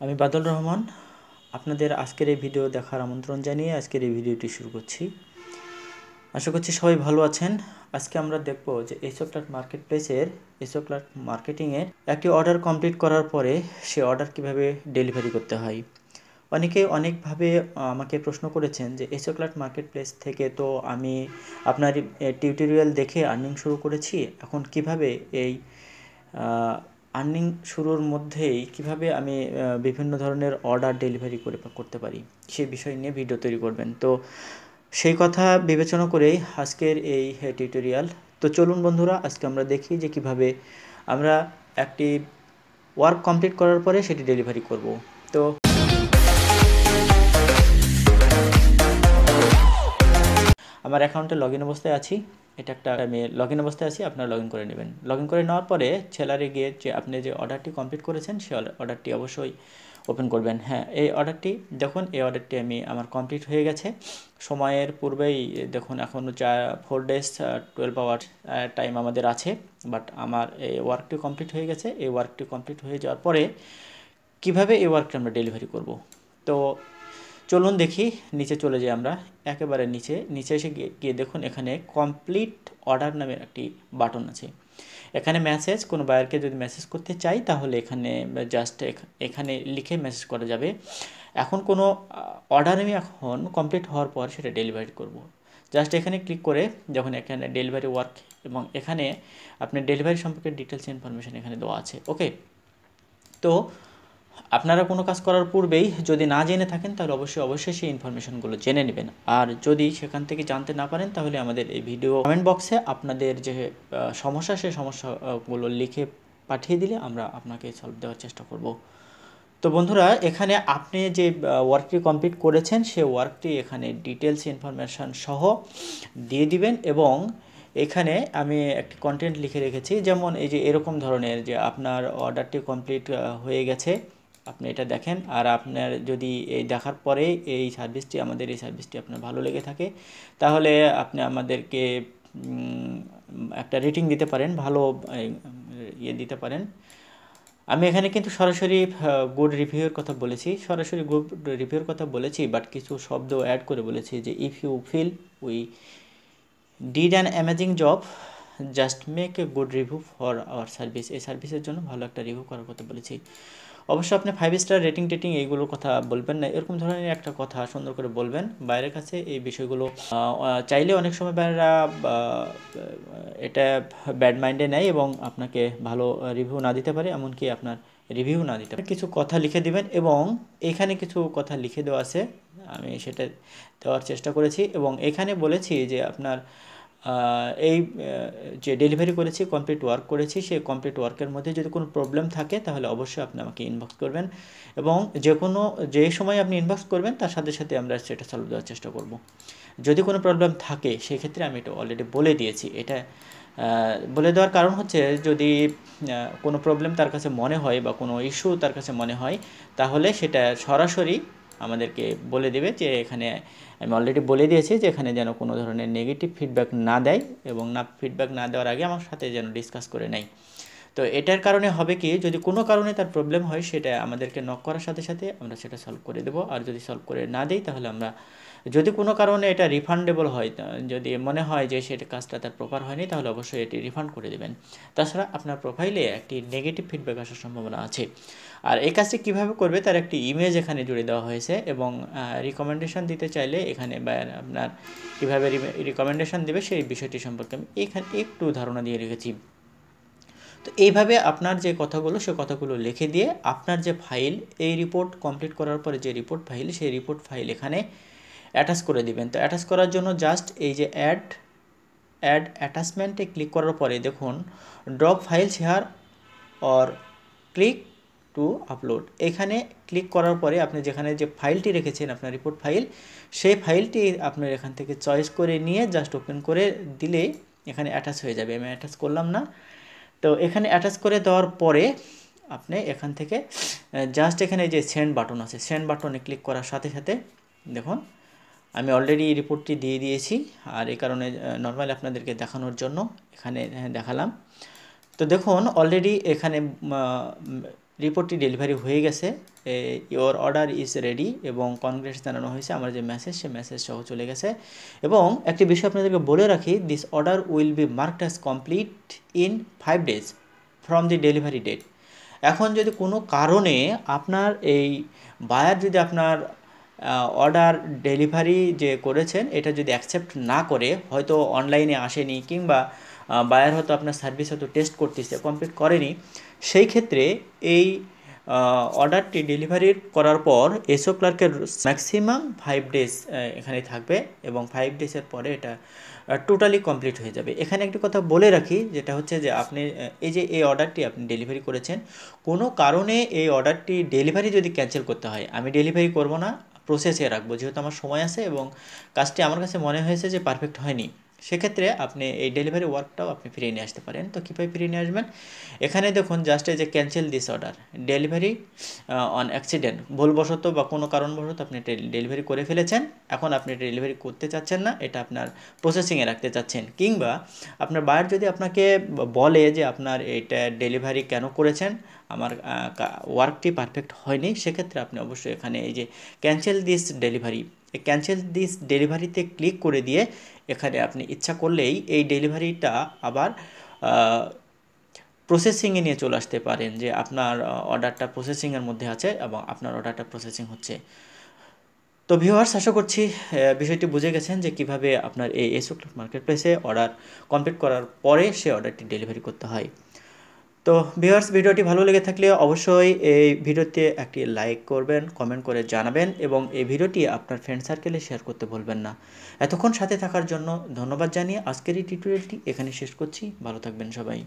আমি বাদল রহমান আপনাদের আজকের এই ভিডিও দেখার আমন্ত্রণ জানিয়ে আজকের এই ভিডিওটি শুরু করছি। আশা করছি সবাই ভালো আছেন। আজকে আমরা দেখব যে এসোক্লার্ক মার্কেটপ্লেসের এসোক্লার্ক মার্কেটিংয়ের একটি অর্ডার কমপ্লিট করার পরে সে অর্ডার কিভাবে ডেলিভারি করতে হয়। অনেকে অনেকভাবে আমাকে প্রশ্ন করেছেন যে এসোক্লার্ক মার্কেটপ্লেস থেকে তো আমি আপনার টিউটোরিয়াল দেখে আর্নিং শুরু করেছি, এখন কিভাবে এই আর্নিং শুরুর মধ্যেই কিভাবে আমি বিভিন্ন ধরনের অর্ডার ডেলিভারি করতে পারি সেই বিষয় নিয়ে ভিডিও তৈরি করবেন। তো সেই কথা বিবেচনা করেই আজকের এই টিউটোরিয়াল। তো চলুন বন্ধুরা, আজকে আমরা দেখি যে কিভাবে আমরা একটি ওয়ার্ক কমপ্লিট করার পরে সেটি ডেলিভারি করব। তো আমার অ্যাকাউন্টে লগ ইন অবস্থায় আছি, এটা একটা আমি লগ ইন অবস্থায় আছি, আপনারা লগ ইন করে নেবেন। লগ ইন করে নেওয়ার পরে সেলারে গিয়ে যে আপনি যে অর্ডারটি কমপ্লিট করেছেন সেই অর্ডারটি অবশ্যই ওপেন করবেন। হ্যাঁ, এই অর্ডারটি দেখুন, এই অর্ডারটি আমার কমপ্লিট হয়ে গেছে সময়ের পূর্বেই। দেখুন এখনও 4 ডেজ 12 আওয়ার টাইম আমাদের আছে, বাট আমার এই ওয়ার্কটি কমপ্লিট হয়ে গেছে। এই ওয়ার্কটি কমপ্লিট হয়ে যাওয়ার পরে কিভাবে এই ওয়ার্কটা আমরা ডেলিভারি করব। তো চলুন দেখি, নিচে চলে যাই আমরা, একেবারে নিচে এসে গিয়ে দেখুন এখানে কমপ্লিট অর্ডার নামের একটি বাটন আছে। এখানে মেসেজ, কোনো বায়ারকে যদি মেসেজ করতে চাই তাহলে এখানে জাস্ট এখানে লিখে মেসেজ করা যাবে। এখন কোনো অর্ডার আমি এখন কমপ্লিট হওয়ার পর সেটা ডেলিভারি করব। জাস্ট এখানে ক্লিক করে যখন এখানে ডেলিভারি ওয়ার্ক এবং এখানে আপনার ডেলিভারি সম্পর্কে ডিটেলস ইনফরমেশান এখানে দেওয়া আছে। ওকে, তো আপনারা কোনো কাজ করার পূর্বেই যদি না জেনে থাকেন তাহলে অবশ্যই সেই ইনফরমেশনগুলো জেনে নেবেন। আর যদি সেখান থেকে জানতে না পারেন তাহলে আমাদের এই ভিডিও কমেন্ট বক্সে আপনাদের যে সমস্যা, সেই সমস্যাগুলো লিখে পাঠিয়ে দিলে আমরা আপনাকে সলভ দেওয়ার চেষ্টা করব। তো বন্ধুরা, এখানে আপনি যে ওয়ার্কটি কমপ্লিট করেছেন সেই ওয়ার্কটি এখানে ডিটেলস ইনফরমেশান সহ দিয়ে দিবেন। এবং এখানে আমি একটি কন্টেন্ট লিখে রেখেছি, যেমন এই যে এরকম ধরনের যে আপনার অর্ডারটি কমপ্লিট হয়ে গেছে, আপনি এটা দেখেন। আর আপনার যদি এই দেখার পরে আমাদের এই সার্ভিসটি আপনার ভালো লেগে থাকে তাহলে আপনি আমাদেরকে একটা রেটিং দিতে পারেন, ভালো দিতে পারেন। আমি এখানে কিন্তু সরাসরি গুড রিভিউয়ের কথা বলেছি, বাট কিছু শব্দ অ্যাড করে বলেছি যে if you feel we did an amazing job, just make a good review for our service. এই সার্ভিসের জন্য ভালো একটা রিভিউ করার কথা বলেছি। অবশ্য আপনি 5 স্টার রেটিং এইগুলোর কথা বলবেন না, এরকম ধরনের একটা কথা সুন্দর করে বলবেন বাইরের কাছে। এই বিষয়গুলো চাইলে অনেক সময় বাইরেরা এটা ব্যাড মাইন্ডে নেয় এবং আপনাকে ভালো রিভিউ না দিতে পারে, এমনকি আপনার রিভিউ না দিতে পারে। কিছু কথা লিখে দিবেন এবং এখানে কিছু কথা লিখে দেওয়া আছে, আমি সেটা দেওয়ার চেষ্টা করেছি। এবং এখানে বলেছি যে আপনার এই যে ডেলিভারি করেছি, কমপ্লিট ওয়ার্ক করেছি, সেই কমপ্লিট ওয়ার্কের মধ্যে যদি কোনো প্রবলেম থাকে তাহলে অবশ্যই আপনি আমাকে ইনবক্স করবেন। এবং যে সময় আপনি ইনবক্স করবেন তার সাথে সাথে আমরা সেটা সলভ দেওয়ার চেষ্টা করব। যদি কোনো প্রবলেম থাকে সেক্ষেত্রে আমি এটা অলরেডি বলে দিয়েছি। এটা বলে দেওয়ার কারণ হচ্ছে, যদি কোনো প্রবলেম তার কাছে মনে হয় বা কোনো ইস্যু তার কাছে মনে হয় তাহলে সেটা সরাসরি আমাদেরকে বলে দেবে। যে এখানে আমি অলরেডি বলে দিয়েছি যে এখানে যেন কোনো ধরনের নেগেটিভ ফিডব্যাক না দেয়, এবং ফিডব্যাক না দেওয়ার আগে আমার সাথে যেন ডিসকাস করে নেয়। তো এটার কারণে হবে কি, যদি কোনো কারণে তার প্রবলেম হয় সেটা আমাদেরকে নক করার সাথে সাথে আমরা সেটা সলভ করে দেবো। আর যদি সলভ করে না দেই তাহলে আমরা, যদি কোনো কারণে এটা রিফান্ডেবল হয়, যদি মনে হয় যে সেটা কাজটা তার প্রপার হয়নি তাহলে অবশ্যই এটি রিফান্ড করে দেবেন। তাছাড়া আপনার প্রোফাইলে একটি নেগেটিভ ফিডব্যাক আসার সম্ভাবনা আছে। আর এই কাজটি কীভাবে করবে তার একটি ইমেজ এখানে জুড়ে দেওয়া হয়েছে। এবং রিকমেন্ডেশন দিতে চাইলে এখানে আপনার কীভাবে রিকমেন্ডেশন দেবে সেই বিষয়টি সম্পর্কে আমি এখানে একটু ধারণা দিয়ে রেখেছি। তো এইভাবে আপনার যে কথাগুলো সে কথাগুলো লিখে দিয়ে আপনার যে ফাইল, এই রিপোর্ট কমপ্লিট করার পরে যে রিপোর্ট ফাইল, সেই রিপোর্ট ফাইল এখানে অ্যাটাচ করে দিবেন। তো অ্যাটাচ করার জন্য জাস্ট এই যে অ্যাড অ্যাটাচমেন্টে ক্লিক করার পরে দেখুন drop files here or click to upload. এখানে ক্লিক করার পরে আপনি যেখানে যে ফাইলটি রেখেছেন আপনার রিপোর্ট ফাইল, সেই ফাইলটি আপনার এখান থেকে চয়েস করে নিয়ে জাস্ট ওপেন করে দিলেই এখানে অ্যাটাচ হয়ে যাবে। আমি অ্যাটাচ করলাম না। তো এখানে অ্যাটাচ করে দেওয়ার পরে আপনি এখান থেকে জাস্ট এখানে যে সেন্ড বাটন আছে, সেন্ড বাটনে ক্লিক করার সাথে সাথে দেখুন আমি অলরেডি এই রিপোর্টটি দিয়ে দিয়েছি। আর এই কারণে নর্মালি আপনাদেরকে দেখানোর জন্য এখানে দেখালাম। তো দেখুন অলরেডি এখানে রিপোর্টটি ডেলিভারি হয়ে গেছে, ইওর অর্ডার ইজ রেডি এবং কনগ্রেটস জানানো হয়েছে। আমার যে মেসেজ, সে মেসেজ সহ চলে গেছে। এবং একটি বিষয় আপনাদেরকে বলে রাখি, this order will be marked as complete in 5 days from the delivery date. এখন যদি কোনো কারণে আপনার এই বায়ার যদি আপনার অর্ডার ডেলিভারি যে করেছেন এটা যদি অ্যাকসেপ্ট না করে, হয়তো অনলাইনে আসেনি কিংবা বায়ার হয়তো আপনার সার্ভিস হয়তো টেস্ট করতেছে, কমপ্লিট করেনি, সেই ক্ষেত্রে এই অর্ডারটি ডেলিভারি করার পর এসও ক্লার্কের ম্যাক্সিমাম 5 days এখানে থাকবে এবং 5 days-এর পরে এটা টোটালি কমপ্লিট হয়ে যাবে। এখানে একটি কথা বলে রাখি, যেটা হচ্ছে যে আপনি এই যে এই অর্ডারটি আপনি ডেলিভারি করেছেন, কোনো কারণে এই অর্ডারটি ডেলিভারি যদি ক্যান্সেল করতে হয়, আমি ডেলিভারি করব না, প্রসেসে রাখবো, যেহেতু আমার সময় আছে এবং কাজটি আমার কাছে মনে হয়েছে যে পারফেক্ট হয়নি, সেক্ষেত্রে আপনি এই ডেলিভারি ওয়ার্কটাও আপনি ফিরিয়ে নিয়ে আসতে পারেন। তো কীভাবে ফিরিয়ে নিয়ে আসবেন, এখানে দেখুন জাস্ট এই যে cancel this order delivery on accident, ভুলবশত বা কোনো কারণবশত আপনি ডেলিভারি করে ফেলেছেন, এখন আপনি ডেলিভারি করতে চাচ্ছেন না, এটা আপনার প্রসেসিংয়ে রাখতে চাচ্ছেন, কিংবা আপনার বায়ার যদি আপনাকে বলে যে আপনার এটা ডেলিভারি কেন করেছেন, আমার ওয়ার্কটি পারফেক্ট হয়নি, সেক্ষেত্রে আপনি অবশ্যই এখানে এই যে ক্যান্সেল দিস ডেলিভারি, এই ক্যান্সেল দিস ডেলিভারিতে ক্লিক করে দিয়ে এখানে আপনি ইচ্ছা করলেই এই ডেলিভারিটা আবার প্রসেসিংয়ে নিয়ে চলে আসতে পারেন, যে আপনার অর্ডারটা প্রসেসিংয়ের মধ্যে আছে এবং আপনার অর্ডারটা প্রসেসিং হচ্ছে। তো ভিউয়ার্স, আশা করছি বিষয়টি বুঝে গেছেন যে কিভাবে আপনার এই এসও ক্লার্ক মার্কেটপ্লেসে অর্ডার কমপ্লিট করার পরে সে অর্ডারটি ডেলিভারি করতে হয়। তো ভিউয়ার্স, ভিডিওটি ভালো লেগে থাকলে অবশ্যই এই ভিডিওতে একটি লাইক করবেন, কমেন্ট করে জানাবেন এবং এই ভিডিওটি আপনার ফ্রেন্ড সার্কেলে শেয়ার করতে ভুলবেন না। এতক্ষণ সাথে থাকার জন্য ধন্যবাদ জানিয়ে আজকের এই টিউটোরিয়ালটি এখানে শেষ করছি। ভালো থাকবেন সবাই।